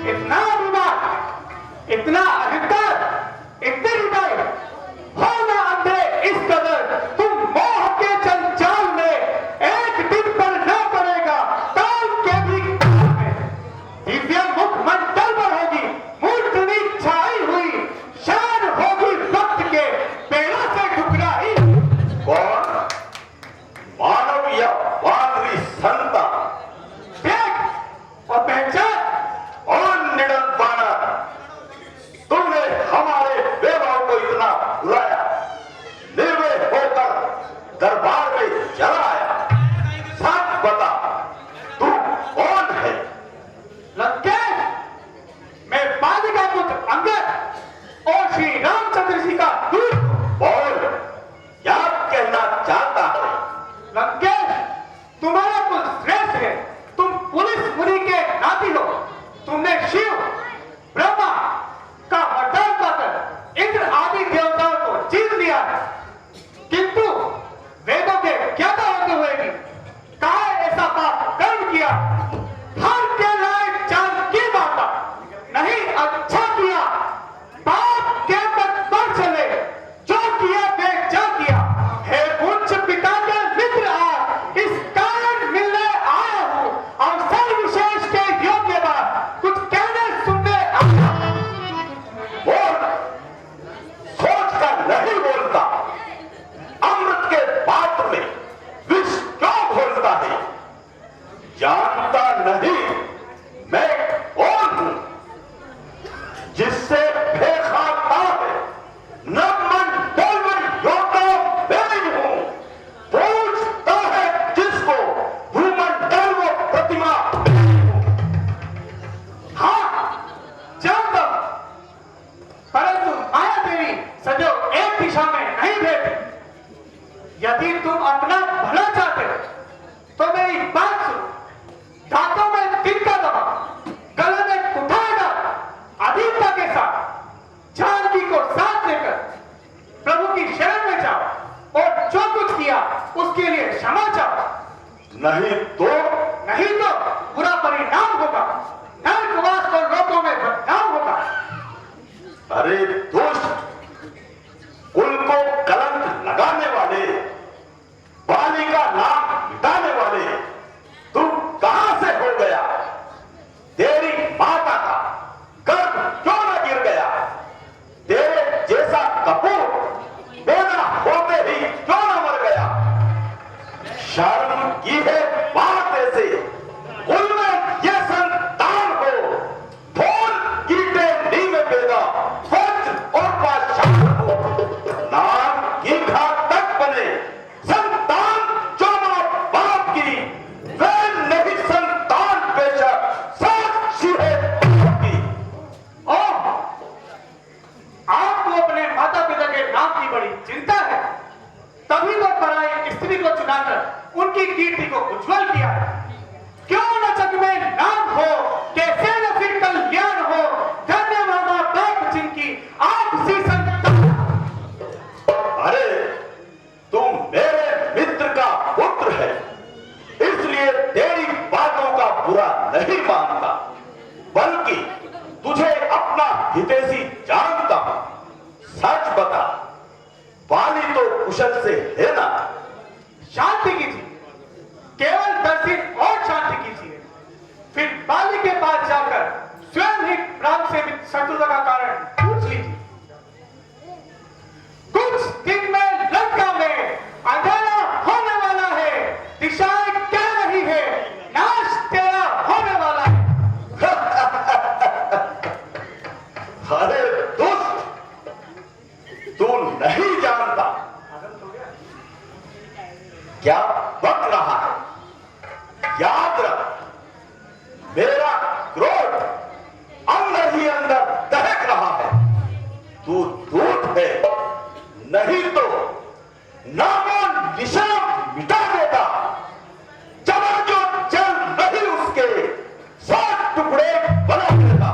इतना अभिमान, इतना अहंकार, इतनी हृदय हो ना अंधे इस कदर, तुम मोह के जंजाल में एक दिन पर न पड़ेगा काल के भी काल में। दिव्य मुखमंडल पर होगी मूर्धनी छाई हुई, शान होगी वक्त के पेड़ों से ठुकराई। कौन? मानव या वानरी संता? देख और पहचान। और निडर बानर, तुमने हमारे बेवाओं को इतना बुलाया, निर्भय होकर दरबार में चला आया। सच बता, तू कौन है? लंकेश, मैं बाली का पुत्र अंगद और श्री रामचंद्र जी का दूत हूं। बोल, क्या कहना चाहता है? लंकेश, तुम्हारा कुल श्रेष्ठ है, तुम पुलिस मुनि के नाती हो। तुमने शिव, ब्रह्मा का वरदान पाकर इंद्र आदि देवताओं को जीत लिया है, किंतु वेदों के ज्ञाता होते हुए भी काहे ऐसा पाप कर्म किया? हर के लायक जान की माता नहीं अच्छा किया, पाप के तक बढ़ चले, जो किया बेजा किया। हे उच्च पिता के मित्र, आज इस कारण मिलने आया हूँ, अवसर विशेष के योग्य बात कुछ कहने सुनने आया। बोल, सोच कर नहीं बोलता। अमृत के पात्र में विष क्यों घोलता है? जानता नहीं मैं कौन हूं? जिससे फेंकाता है नवमंडल में योद्धा मैं ही हूं। पूछता है जिसको भूमंडल वो प्रतिमा मैं ही हूं। हाँ, जानता हूं, परंतु माया देवी सजो एक दिशा में नहीं भेजती। यदि तुम अपना भला चाहते हो तो मेरी बात सुनो। दांतों में तिनका दबा, गले में कुठार डाल, अधीनता के साथ जानकी को साथ लेकर प्रभु की शरण में जाओ और जो कुछ किया उसके लिए क्षमा चाहो। नहीं तो बुरा परिणाम होगा, नरकवास और लोगों में बदनाम होगा। अरे दुष्ट, कुल को कलंक लगाने वाले, बाली का नाम मिटाने वाले, तू कहां से हो गया? तेरी माता का गर्भ क्यों न गिर गया? तेरे जैसा कपूर पैदा होते ही क्यों न मर गया? शर्म की है बात ऐसे, कुल में ये संतान हो, फूल कीटे नी में पैदा, वज्र और पाषाण हो, नाम की घातक बने संतान जो मां बाप की, वे नहीं संतान बेशक साक्षी है बाप की। ओह, आपको अपने माता पिता के नाम की बड़ी चिंता है, तभी तो पराई स्त्री को चुनाकर उनकी कीर्ति को उज्जवल किया है। क्यों न जग में नाम हो, कैसे न फिर कल्याण हो, धन्य मामा बाप जिनकी आपसी संतान। अरे तुम मेरे मित्र का पुत्र है, इसलिए तेरी बातों का बुरा नहीं मानता, बल्कि तुझे अपना हितैषी जानता हूं। सच बता, बाली तो कुशल से है ना? शांति कीजिए, केवल 10 दिन और शांति कीजिए, फिर बाली के पास जाकर स्वयं ही राम से शत्रुता का कारण पूछ लीजिए। कुछ दिन में लंका में अंधेरा होने वाला है, दिशाएं कह रही है नाश तेरा होने वाला है। अरे दुष्ट, तू नहीं जानता क्या बक रहा है? याद रख, मेरा क्रोध अंदर ही अंदर दहक रहा है। तू दूत है, नहीं तो नामो निशान मिटा देता। चला जो जल नहीं उसके 7 टुकड़े बना देता,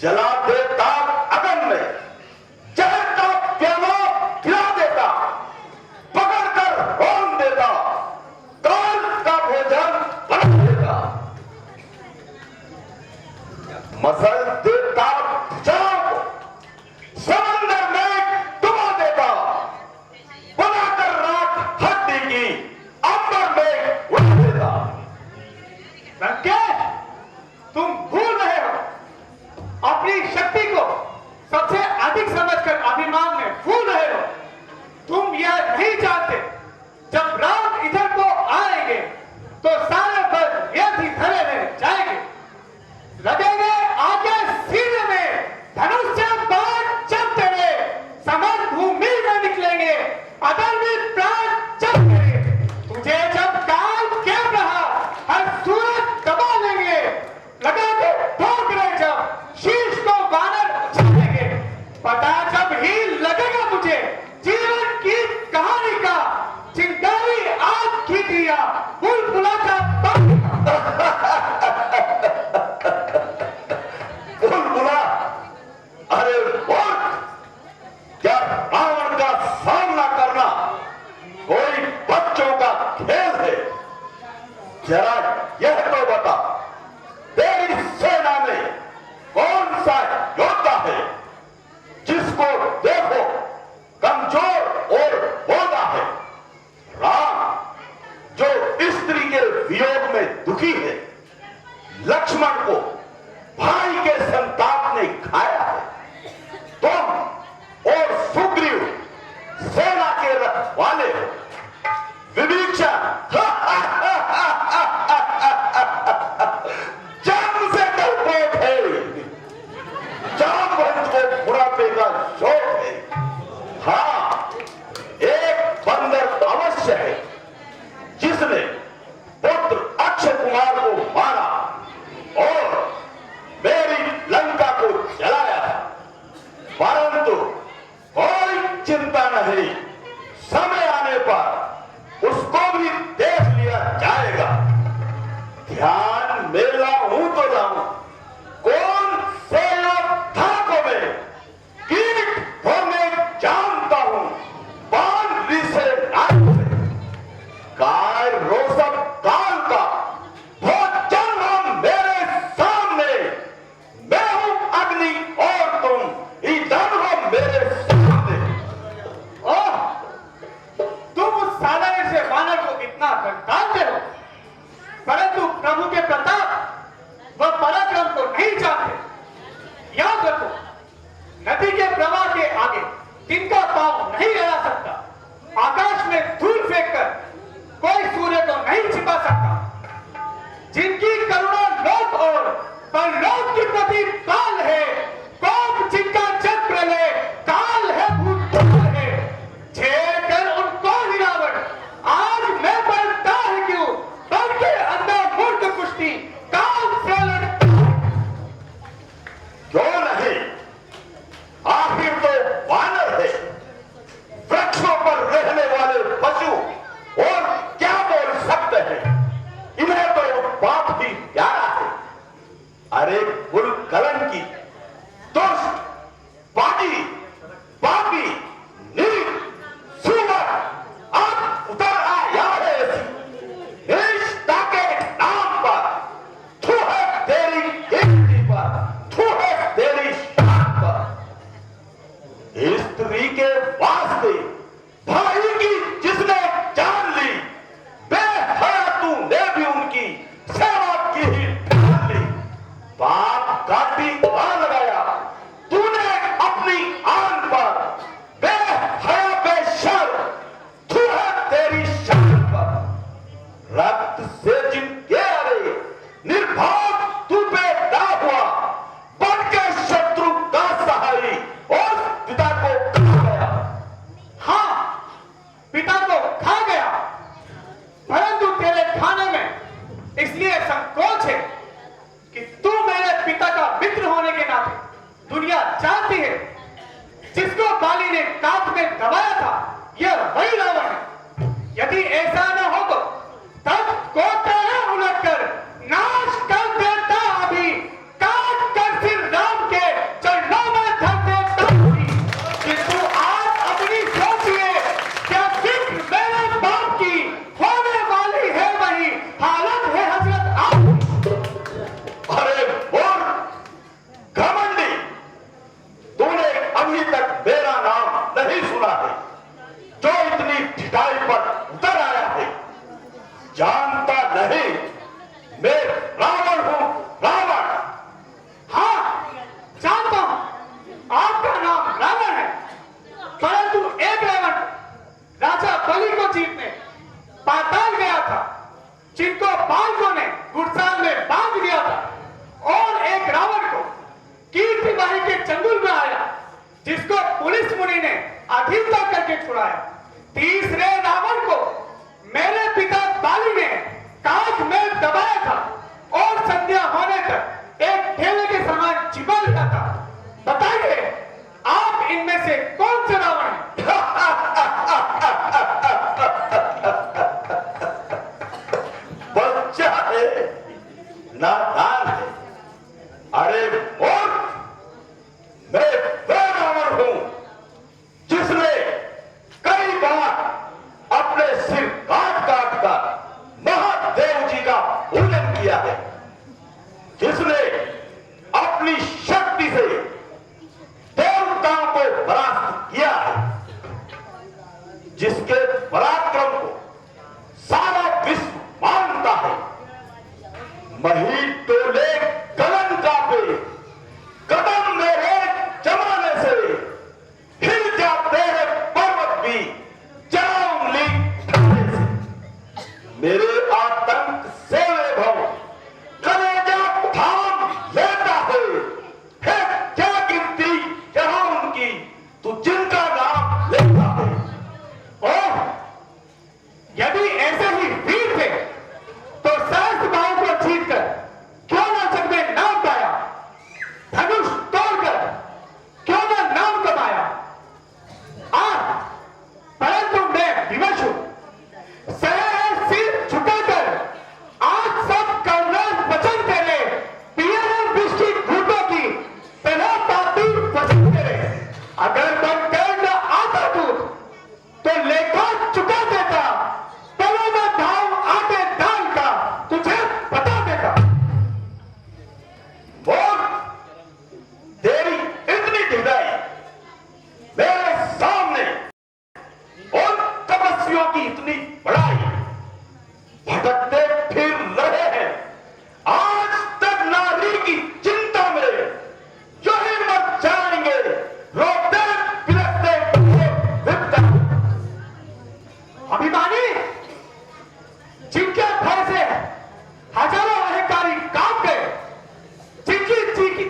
जला देता अगन में, जहर का प्याला खिला देता, पकड़कर रोन देता, काल का भोजन बना देता। मसल देता जाओ, समंदर में डुबा देता, बनाकर राख हड्डी की अंबर में उड़ा देता। लंकेश, तुम भूल रहे हो अपनी शक्ति को सबसे अधिक समझकर अभिमान में भूल रहे हो। तुम यह नहीं जानते जब राम इधर को आएंगे तो सारे बल व्यर्थी धरे रह जाएंगे, लगेंगे आगे सीने में धनुष से बाण चलते हुए, समर भूमि में निकलेंगे, अधर्मी प्राण चलते। तुझे जब काल केम रहा हर सूरज दबा लेंगे, लगा के ठोकरे जब शीश को वानर उछालेंगे, पता जब ही लगेगा मुझे जीवन की कहानी का, चिंगारी आग की दिया बुलबुला का बुलबुला, अरे मूर्ख, क्या रावण का सामना करना कोई बच्चों का खेल है? जरा यह तो बता, तेरी सेना में कौन सा योद्धा है जिसको देखो कमजोर और होता है? राम जो स्त्री के वियोग में दुखी है, लक्ष्मण को भाई के संताप ने खाया है, तुम और सुग्रीव सेना के रखवाले हो। विभीषण जन्म से डरपोक है, जामवंत को बुढ़ापे का शौक है। हाँ, एक बंदर अवश्य है जिसने पुत्र अक्षय कुमार को मारा और मेरी लंका को जलाया था, परंतु कोई चिंता नहीं, समय आने पर उसको भी देख लिया जाएगा। ध्यान मेरा हूं तो लाऊं, कौन से योद्धा को मैं कीट होने जानता हूं, बांध से नाक से काय रोसब काल का भोजन हो मेरे सामने, मैं हूं अग्नि और तुम ईंधन हो मेरे सामने। ओह, तुम उस साधारण से वानर को इतना धमकाते हो, परंतु प्रभु के प्रताप व पराक्रम को नहीं जानते। याद रखो, नदी के प्रवाह के आगे तिनका पांव नहीं अड़ा सकता, आकाश में धूल फेंककर कोई सूर्य को नहीं छिपा सकता। जिनकी करुणा लोक और परलोक के प्रति काल है, कोप जिनका जग प्रलय काल है, भूतकाल है, छेड़ कर उनको गिरावट आज मैं बनता है क्यों, बन के अंदर मूर्ख कुश्ती काल से लड़ता है। क्यों नहीं, आखिर तो वानर है, वृक्षों पर रहने वाले पशु और क्या बोल सकते हैं, इन्हें तो बाप ही प्यारा है। अरे कुलकलन की दुष्ट, बागी, पापी, नीच, सुअर, अब उतर आया है रिश्ता के नाम पर, थू है तेरी कीर्ति पर, थू है तेरी शान पर। स्त्री के वास्ते भाई की जिसने जान ली, बेहया तूने भी उनकी सेवा की ही ठान ली। बाप काटी आ लगाया तूने अपनी आन पर, बेहया बेशर्म, थू है तेरी शान पर। रक्त से जिनके अरे निर्भाग तू पैदा हुआ, बन के शत्रु का सहारी और पिता को खा गया। हाँ, पिता को खा गया, परंतु तेरे खाने में इसलिए संकोच है कि तू मेरे पिता का मित्र होने के नाते दुनिया जानती है, जिसको बाली ने कांच में दबाया था यह वही रावण है। यदि ऐसा न हो तो तब को तेरे उलट कर नाश कर देता, अभी काट कर सिर राम के चरणों में धर देता अभी। किंतु आज अपनी सोचिए, क्या फिक्र मेरे बाप की होने वाली है, वही हालत है हजरत आप। अरे बोल, चुकाया। तीसरे रावण को मेरे पिता बाली ने कांच में दबाया था और संध्या होने तक एक ठेले के समान चिपा लिया था। बताइए, आप इनमें से कौन से रावण हैं? बच्चा है, नादान है। अरे मूर्ख, मैं वह रावण हूं जिसने कई बार अपने सिर काट काट कर महादेव जी का पूजन किया है, जिसने अपनी शक्ति से देवताओं को परास्त किया है, जिसके पराक्रम को सारा विश्व मानता है। मही टोले गगन कांपे, कदम मेरे जमाने से हिल जाते हैं पर्वत भी जरा उंगली उठाने से। मेरे आतंक से भव कलेजा थाम लेता है क्या गिनती जहां उनकी तू जिनका नाम लेता है। ओह, यदि ऐसे ही वीर थे तो सहस्त्र बाहु को जीतकर क्यों ना जग में नाम पाया, धनुष तोड़कर क्यों ना नाम कमाया। परंतु मैं विवश हूं, सिर झुकाकर आज सब कर्णन वचन तेरे पियर दृष्टि घूटों की तरह पापी वचन तेरे। अगर तुम कर्ण आता तू तो लेखा चुका देता, तलो में धाम आटे दान का तुझे बता देता। और तेरी इतनी ढिलाई मेरे सामने और तपस्वियों की इतनी बड़ाई, भटकते फिर रहे हैं आज तक नारी की चिंता में, जो ही मर जाएंगे रोते बिलखते विपदा। अभिमानी, जिनके भय से हजारों अहंकारी कांप गए, जिनकी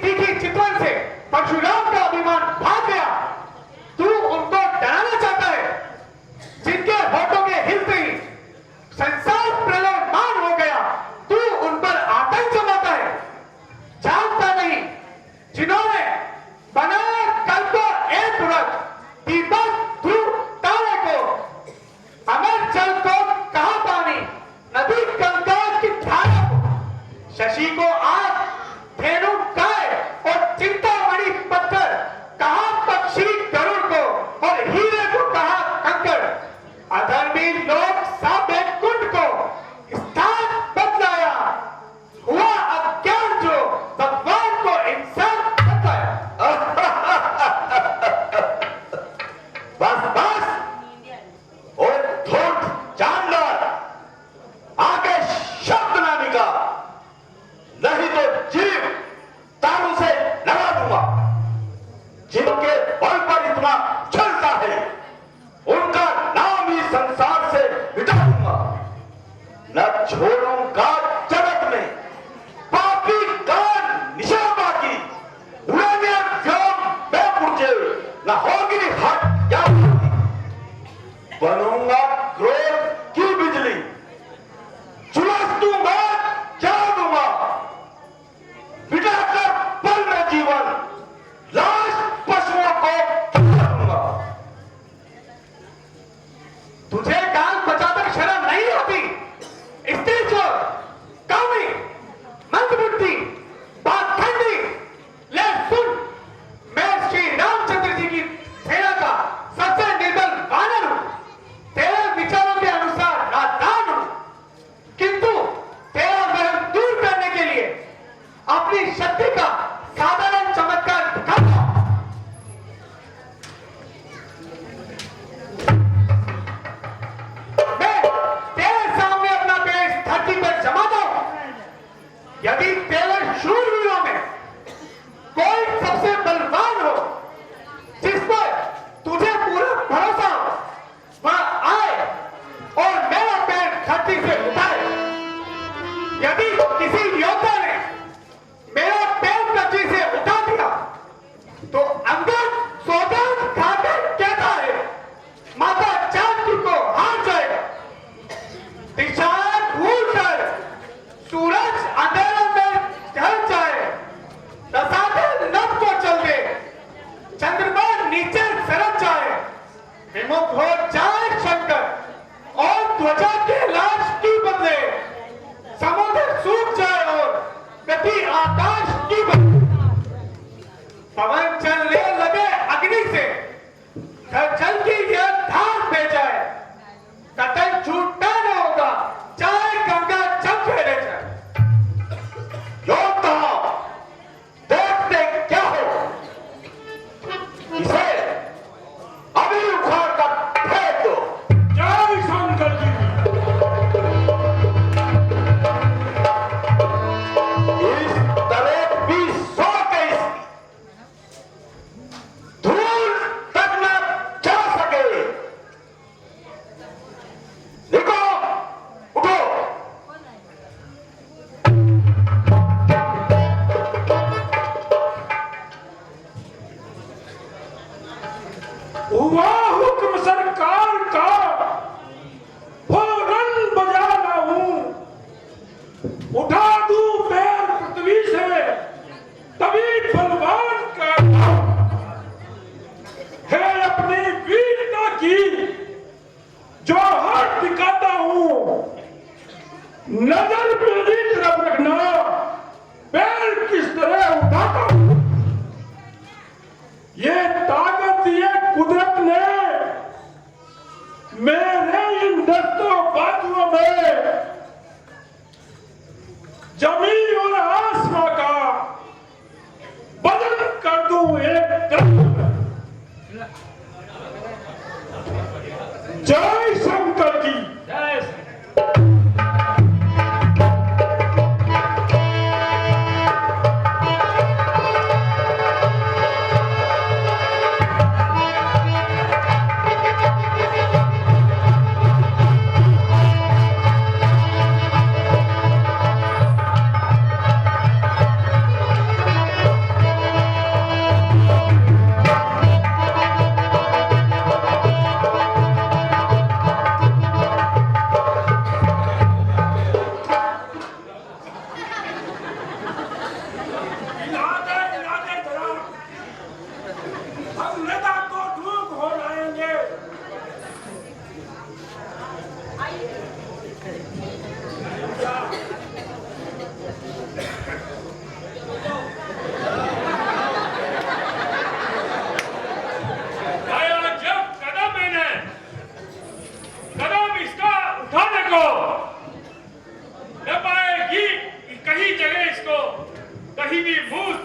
तीखी चितवन से परशुराम का अभिमान भाग गया, तू उनको डराना चाहता है। जिनके होठों के हिलते ही संसार प्रलयमान हो गया, तू उन पर आतंक जमाता है। जानता नहीं, जिन्होंने बनाया कल को एक व्रत, दीपक ध्रुव तारे को, अमर जल को कहा पानी, नदी गंगा की धारा को, शशि को आग, धेनु गाय और चिंतामणि पत्थर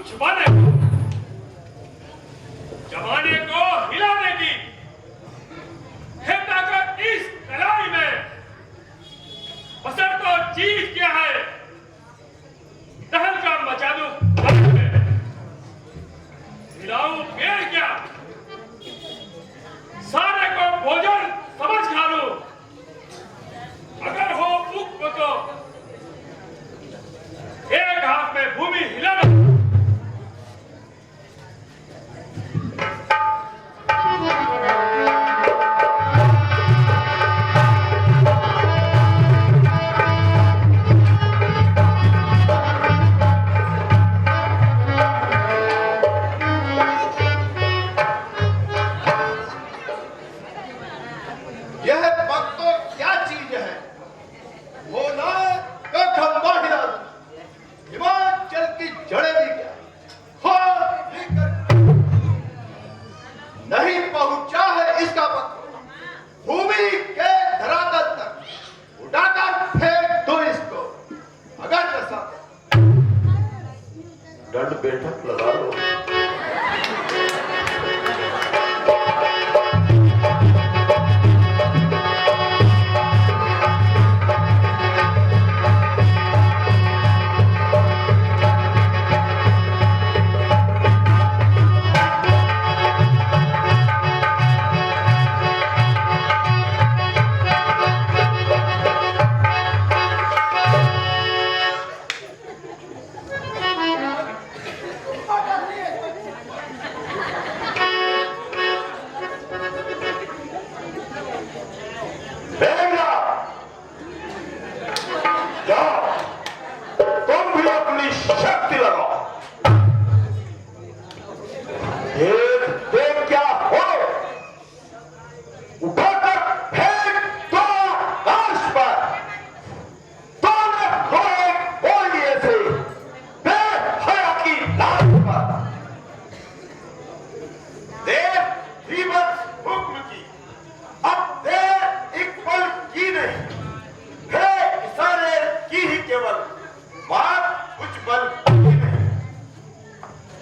छुपाने को, जमाने को हिलाने की है ताकत इस लड़ाई में। बसर तो चीज क्या है, तहलका मचा दूं वक्त में, हिलाऊं पेड़ क्या, सारे को भोजन समझ खा लूं। अगर हो उक्त तो एक हाथ में भूमि हिलाना। यह पग तो क्या चीज है, होना का खंबा हिला दूं, हिमाचल की जड़ें भी क्या हो लेकर नहीं पहुंचा है इसका पग, भूमि के धरातल तक उठाकर फेंक दो इसको। अगर जैसा दंड बैठक लगा लो।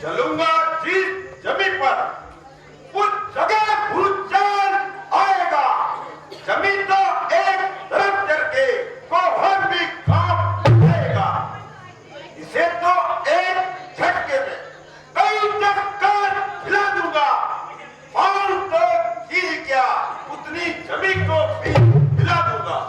चलूंगा जिस जमीन पर उस जगह भूचाल आएगा। जमीन तो एक तरफ करके कोहर भी कांप जाएगा। इसे तो एक झटके में कई चक्कर हिला दूंगा। और तो ही क्या उतनी जमीन को भी हिला दूंगा।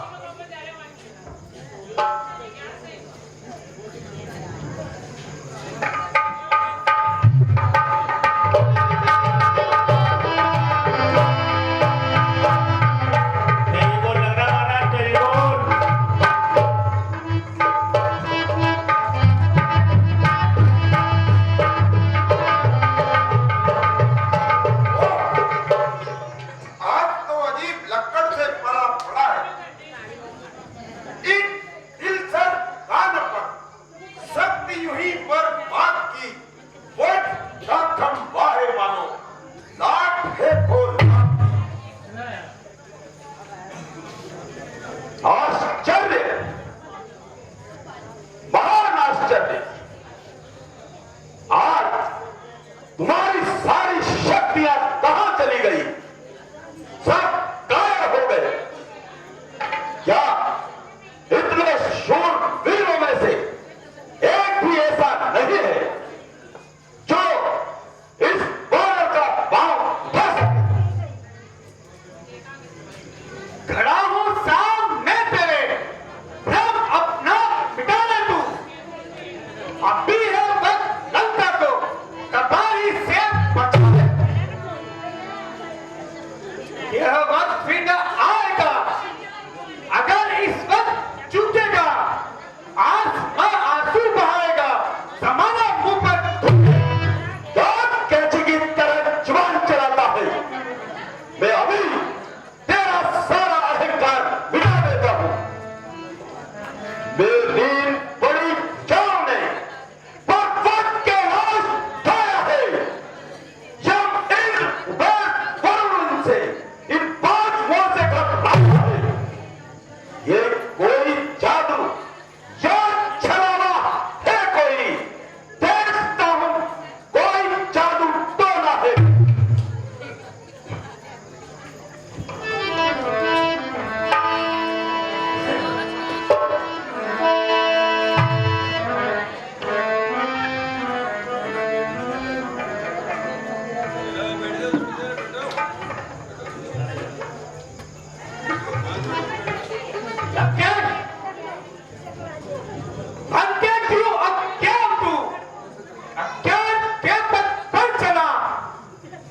अज्ञान के पथ पर चला,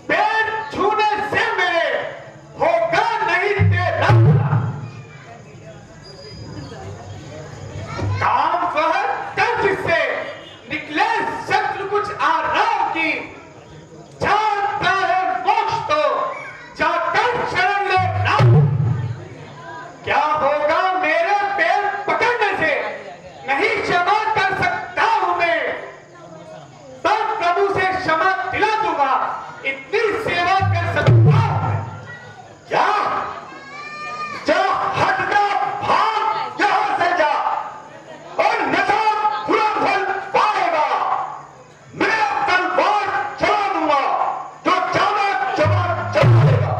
पैर छूने से मेरे होगा नहीं तेरा भला। काम वह कर जिससे निकले शत्रु कुछ आराम की, जानता है मोक्ष तो जाकर शरण ले राम। क्या होगा मेरे पैर पकड़ने से, नहीं क्षमा कर सकता हूं मैं, तब प्रभु से क्षमा दिला दूंगा, इतनी सेवा कर सकता हूं। जा जा, हट जा, भाग यहां से जा, और नशा पूरा फल पाएगा। मैं तलवार चला दूंगा, जो चाला चला देगा।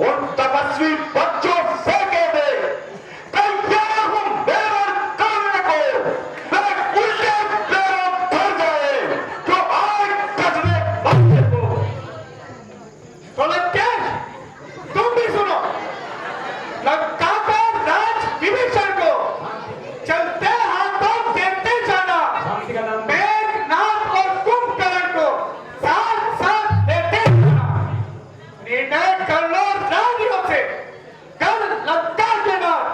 उन तपस्वी बच्चों से कह दे, तैयार हूं मेरा करने को, मैं उल्टे पैरों पर जाए, जो आग कचरे बच्चे को। तो लंकेश, तुम भी सुनो, लंका को राज विभीषण को चलते हाथों देते जाना, मेघनाद और कुंभकर्ण को साथ साथ देते जाना। निर्णय कर लो रानियों से, कल लंका के नाम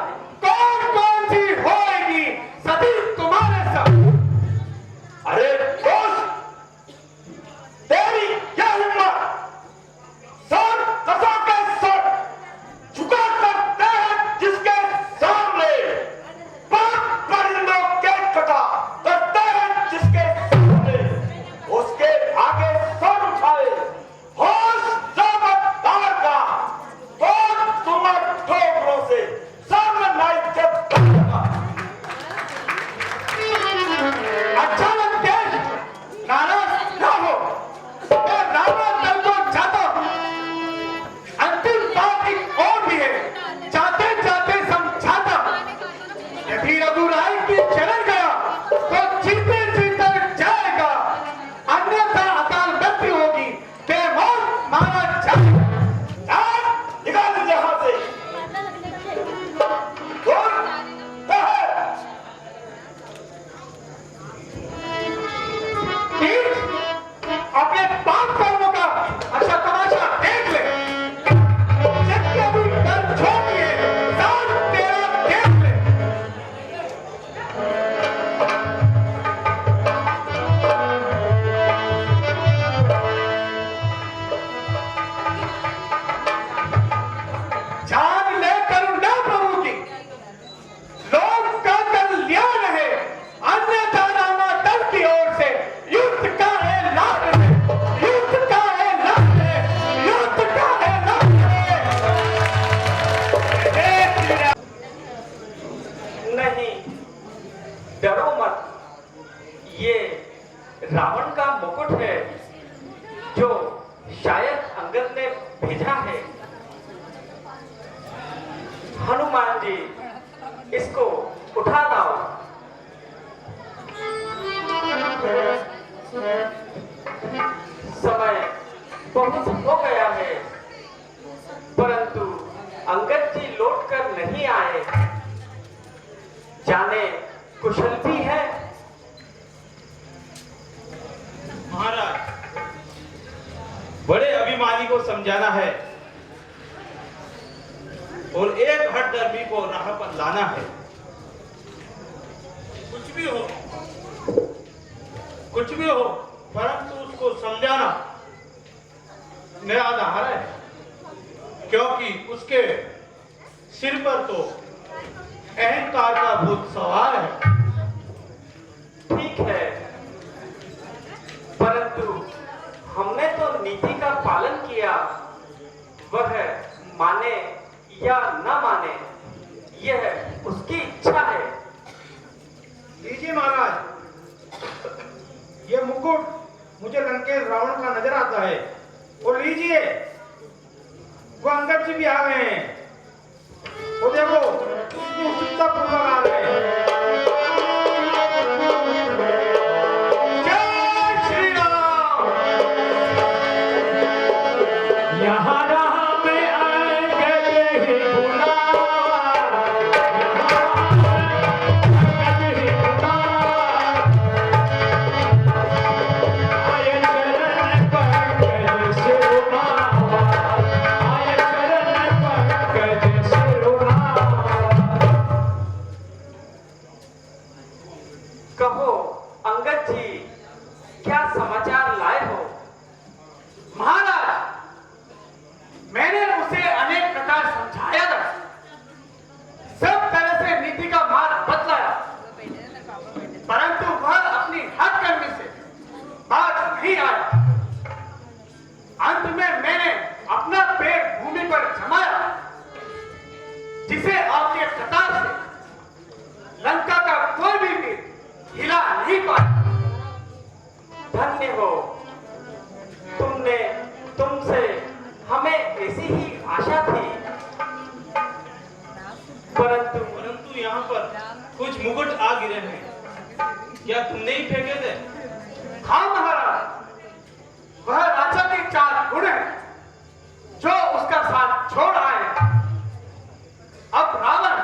कौन कौन सी होएगी, सभी तुम्हारे साथ। अरे दोस्त, तेरी क्या हिम्मत, सर कसा के सर झुका करते हैं जिसके सामने, बात परिंदों के कथा करते हैं जिसके सामने, उसके आगे सर उठाए, होश जबरदार का, कौन तुम्हारे ठोकरों से सामने नाई के बनेगा। अच्छा लंकेश, नाराज ना हो, मैं रावण दल को जाता हूं। अंतिम बात एक और भी है, जाते जाते समझाता हूं। यदि रघुराय की चरण गया तो जीते जीते जाएगा, अन्यथा अकाल मृत्यु होगी, बेमौत मारा जाएगा। निकाल दीजिए हाथ से। कौन है? ठीक, अपने पाप कर्मों का अच्छा तमाशा देख ले। जबकि अभी डर छोड़ दिए, दान तेरा देख ले। जान ले करुणा प्रभु की, लोक का कल्याण है, अन्यथा रामा दल की ओर से युद्ध का ऐलान है, युद्ध का ऐलान है, युद्ध का ऐलान है। नहीं, डरो मत, ये रावण का मुकुट है जो शायद अंगद ने भेजा है। हनुमान जी, इसको उठा लाओ। समय बहुत हो गया है, परंतु अंगद जी लौटकर नहीं आए, जाने कुशल भी है। महाराज, बड़े अभिमानी को समझाना है और एक हठधर्मी को राह पर लाना है। कुछ भी हो, परंतु उसको समझाना मेरा आधार है, क्योंकि उसके सिर पर तो अहंकार का भूत सवार है। ठीक है, परंतु हमने तो नीति का पालन किया, वह माने या न माने यह उसकी इच्छा है। लीजिए महाराज, ये मुकुट मुझे लंकेश रावण का नजर आता है, और लीजिए, वो अंगद जी भी आ गए हैं, वो देखो उत्सुकतापूर्वक आ रहे हैं। जय श्री राम। यहाँ राम अंगद ही बुलावा, यहाँ अंगद ही बुलावा। नहीं आया। अंत में मैंने अपना पैर भूमि पर जमाया, जिसे आपके कतार से लंका का कोई भी वीर हिला नहीं पाया। धन्य हो तुमसे हमें ऐसी ही आशा थी, परंतु यहाँ पर कुछ मुकुट आ गिरे हैं, क्या तुमने ही फेंके थे? हाँ महाराज, वह राजा के 4 गुण हैं जो उसका साथ छोड़ आए। अब रावण,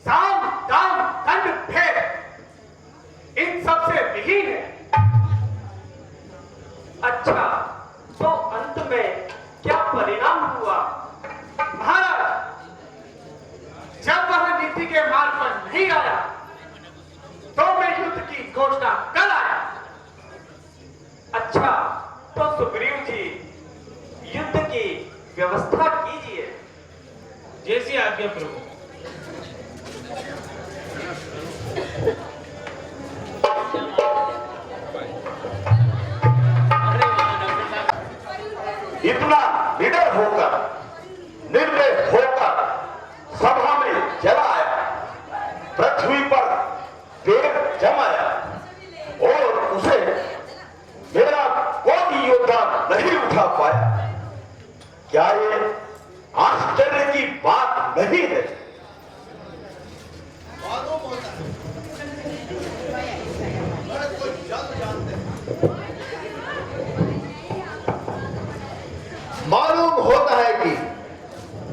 साम, दाम, दंड, भेद इन सबसे विहीन है। अच्छा, तो अंत में क्या परिणाम हुआ? महाराज, जब वह नीति के मार्ग पर नहीं आया तो मैं युद्ध की घोषणा कर आया। अच्छा, तो सुग्रीव जी युद्ध की व्यवस्था कीजिए। जैसी आज्ञा प्रभु। इतना निडर होकर, निर्भय होकर सभा में चला आया, पृथ्वी पर पैर जमाया और उसे मेरा कोई योद्धा नहीं उठा पाया। क्या ये आश्चर्य की बात नहीं है? मालूम होता है कि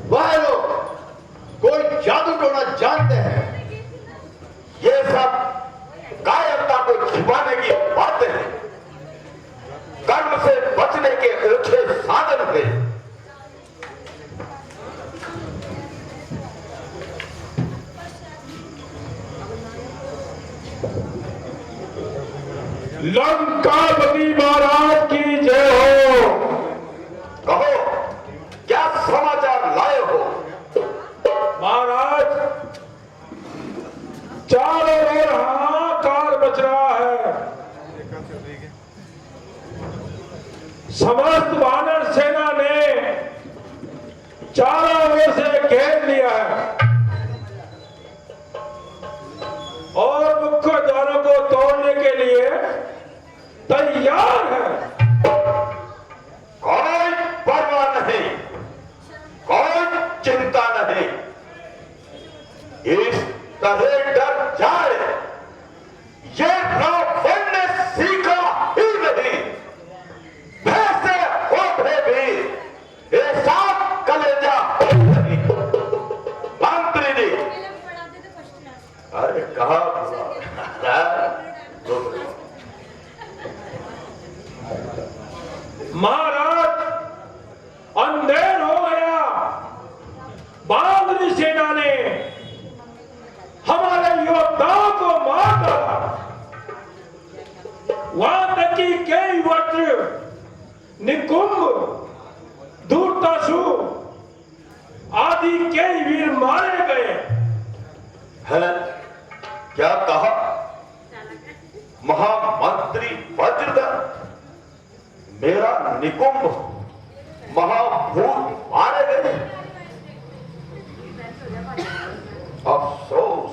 वह लोग कोई जादू टोना जानते हैं। ये सब कायरता को छिपाने की बातें हैं, कर्म से बचने के ओछे साधन थे। लंकापति महाराज की जय हो। कहो, क्या समाचार लाए हो? महाराज, चारों ओर हाहाकार मच रहा है। समस्त वानर सेना ने चारों ओर से घेर लिया है और मुख्य द्वारों को तोड़ने के लिए तैयार है। कोई परवाह नहीं, कोई चिंता नहीं। इस तरह डर जाए ये रावण ने सीखा ही नहीं। वैसे होते भी ऐसा कलेजा नहीं। मंत्री जी, अरे कहा महाराज, अंधेर हो गया। बांदरी सेना ने हमारे योद्धाओं को मार डाला। वहां तक कि कई वज्र, निकुंभ, धूर्तासु आदि कई वीर मारे गए। है क्या कहा? महामंत्री वज्रधर, मेरा निकुंभ, महाभूत मारे गए। अफसोस,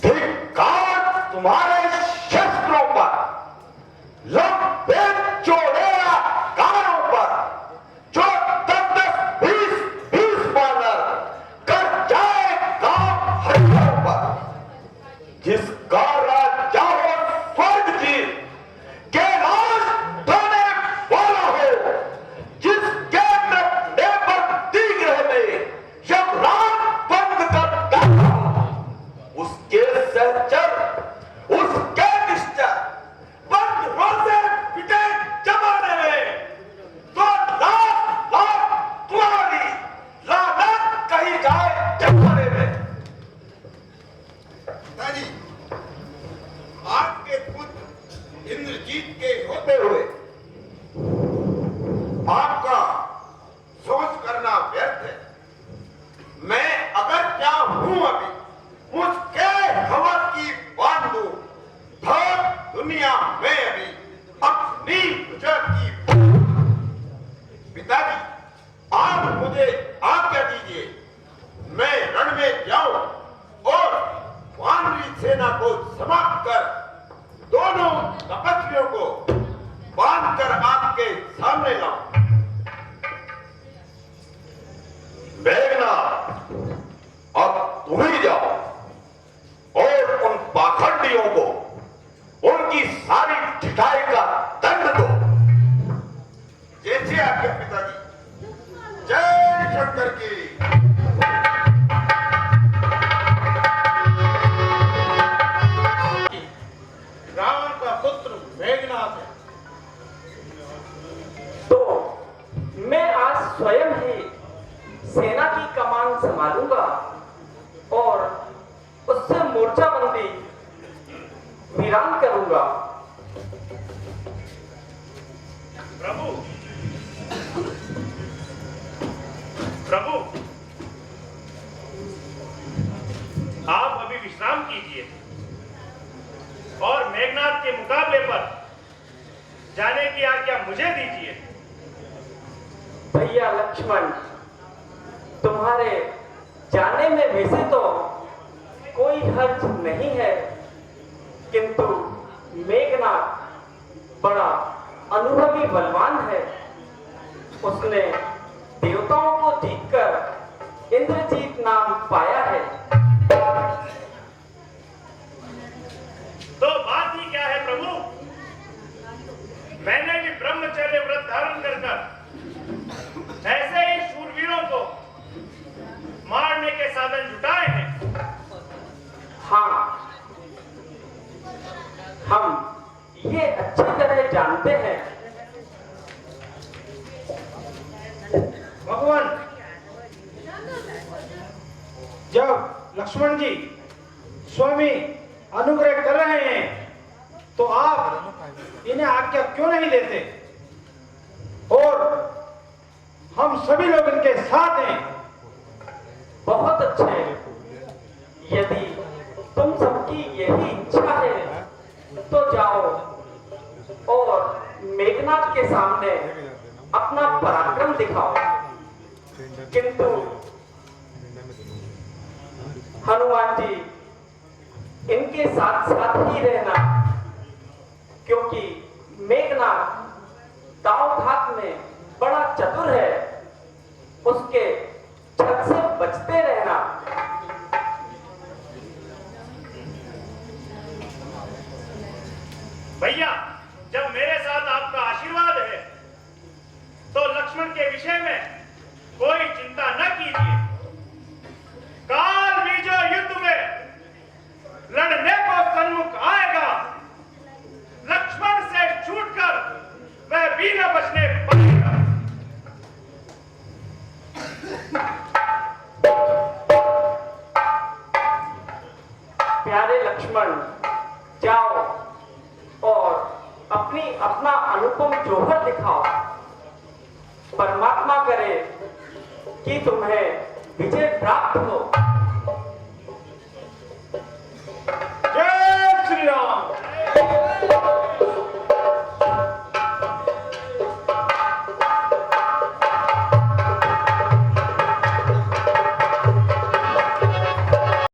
धिक्कार तुम्हारे शस्त्रों पर, लंबे चौड़े कारों पर, जो 10-20 वानर कर जाए काम हरियों पर। जिसका राजा हो स्वर्ग जी के राज ढोने वाला हो, जिसके नटने पर तीग्र में यमराज बंद कर बैठा हो, उसके सहचर, उसके निश्चर बंद रोजे पिटे जमाने में तो लाख लाख तुम्हारी लानत कही जाए जमाने में। दादी, आपके पुत्र इंद्रजीत के होते हुए आपका सोच करना व्यर्थ है। मैं अगर क्या हूं अभी, उसके हवस की बांधू धन दुनिया में वीर विजय की पिताजी, आप मुझे आज्ञा दीजिए, मैं रण में जाऊं और वानरी सेना को समाप्त कर दोनों तपस्वियों को बांधकर आपके सामने लाऊं। मेघनाथ, अब तुम ही जाओ और उन पाखंडियों को उनकी सारी ठिठाई का दंड दो। जैसे आपके पिताजी। जय शंकर की। रावण का पुत्र मेघनाथ है। तो मैं आज स्वयं ही सेना की कमान संभालूंगा और उससे मोर्चाबंदी वीरान करूंगा। प्रभु, प्रभु, आप अभी विश्राम कीजिए और मेघनाथ के मुकाबले पर जाने की आज्ञा मुझे दीजिए। भैया लक्ष्मण, तुम्हारे जाने में वैसे तो कोई हर्ज नहीं है, किंतु मेघनाथ बड़ा अनुभवी बलवान है। उसने देवताओं को जीतकर इंद्रजीत नाम पाया है। तो बात ही क्या है प्रभु? मैंने भी ब्रह्मचर्य व्रत धारण कर ऐसे ही शूरवीरों को मारने के साधन जुटाए हैं। हाँ, हम ये अच्छी तरह जानते हैं। भगवान, जब लक्ष्मण जी स्वामी अनुग्रह कर रहे हैं तो आप इन्हें आज्ञा क्यों नहीं देते? और हम सभी लोग इनके साथ हैं। बहुत अच्छे। यदि तुम सबकी यही इच्छा है तो जाओ और मेघनाथ के सामने अपना पराक्रम दिखाओ, किंतु हनुमान जी इनके साथ साथ ही रहना, क्योंकि मेघनाथ दाव घात में बड़ा चतुर है। उसके छत से बचते रहना। भैया, जब मेरे साथ आपका आशीर्वाद है तो लक्ष्मण के विषय में कोई चिंता न कीजिए। काल भी जो युद्ध में लड़ने को सन्मुख आएगा, लक्ष्मण से छूटकर वह भी न बचने पाएगा। प्यारे लक्ष्मण, जाओ और अपना अनुपम जौहर दिखाओ। परमात्मा करे कि तुम्हें विजय प्राप्त हो।